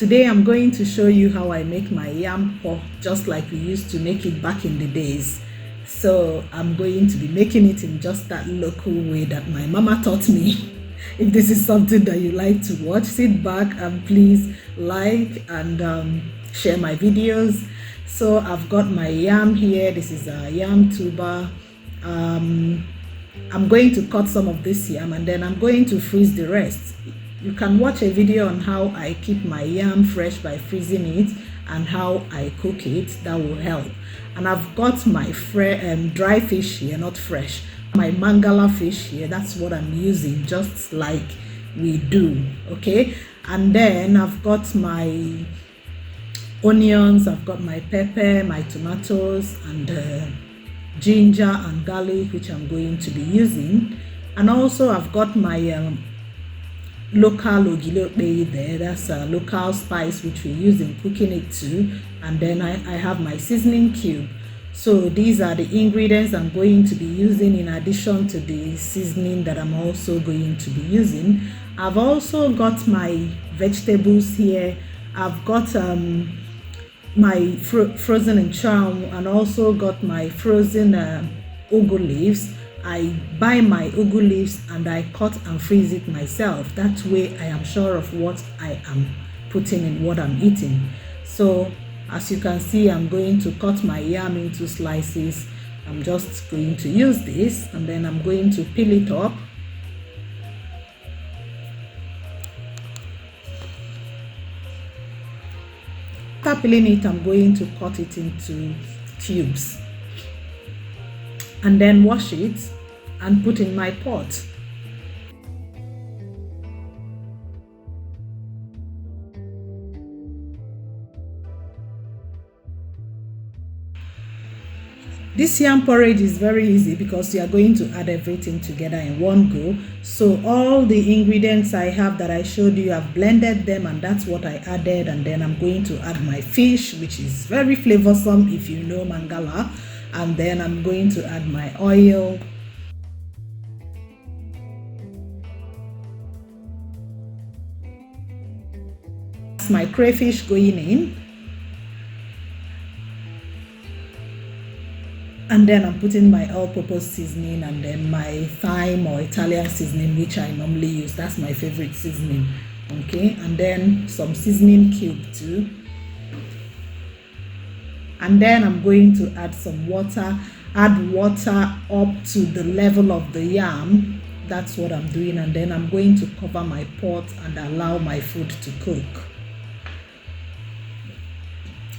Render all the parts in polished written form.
Today I'm going to show you how I make my yam pot, just like we used to make it back in the days. So I'm going to be making it in just that local way that my mama taught me. If this is something that you like to watch, sit back and please like and share my videos. So I've got my yam here. This is a yam tuber. I'm going to cut some of this yam and then I'm going to freeze the rest. You can watch a video on how I keep my yam fresh by freezing it and how I cook it. That will help. And I've got my dry fish here, not fresh. My mangala fish here, that's what I'm using, just like we do, okay? And then I've got my onions, I've got my pepper, my tomatoes, and ginger and garlic, which I'm going to be using. And also I've got my local ogilope there. That's a local spice which we use in cooking it too. And then I have my seasoning cube. So these are the ingredients I'm going to be using in addition to the seasoning that I'm also going to be using. I've also got my vegetables here. I've got my frozen nchang and also got my frozen ugu leaves. I buy my ugu leaves and I cut and freeze it myself. That way I am sure of what I am putting in what I'm eating. So as you can see, I'm going to cut my yam into slices. I'm just going to use this and then I'm going to peel it up. After peeling it, I'm going to cut it into cubes and then wash it and put in my pot. This yam porridge is very easy because you are going to add everything together in one go. So all the ingredients I have that I showed you, I've blended them and that's what I added. And then I'm going to add my fish, which is very flavorsome if you know mangala. And then I'm going to add my oil. That's my crayfish going in. And then I'm putting my all-purpose seasoning and then my thyme or Italian seasoning, which I normally use. That's my favorite seasoning. Okay, and then some seasoning cube too. And then I'm going to add some water. Add water up to the level of the yam. That's what I'm doing. And then I'm going to cover my pot and allow my food to cook.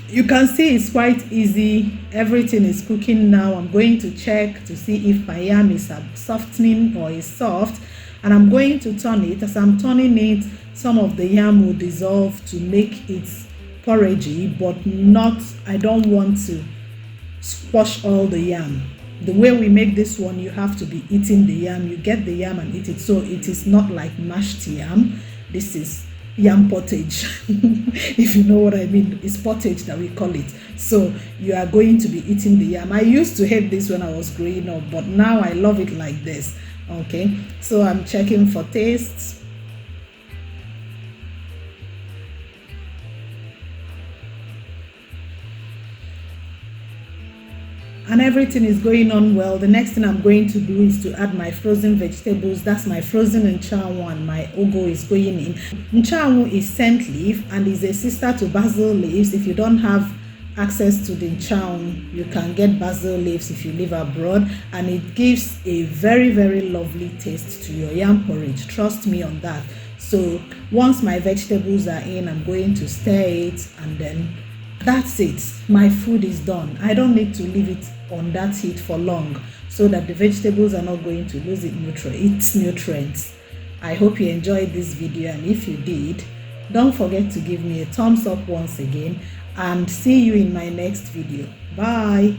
You can see it's quite easy. Everything is cooking now. I'm going to check to see if my yam is softening or is soft. And I'm going to turn it. As I'm turning it, some of the yam will dissolve to make it porridgey, but not, I don't want to squash all the yam. The way we make this one, you have to be eating the yam. You get the yam and eat it. So it is not like mashed yam. This is Yam Pottage. If you know what I mean, it's pottage that we call it. So you are going to be eating the yam. I used to hate this when I was growing up, but now I love it like this. Okay, so I'm checking for taste. And everything is going on well. The next thing I'm going to do is to add my frozen vegetables. That's my frozen nchang and my ugu is going in. Nchang is scent leaf and is a sister to basil leaves. If you don't have access to the nchang, you can get basil leaves if you live abroad, and it gives a very, very lovely taste to your yam porridge. Trust me on that. So once my vegetables are in, I'm going to stir it and then that's it. My food is done. I don't need to leave it on that heat for long so that the vegetables are not going to lose its nutrients. I hope you enjoyed this video, and if you did, don't forget to give me a thumbs up once again, and see you in my next video. Bye.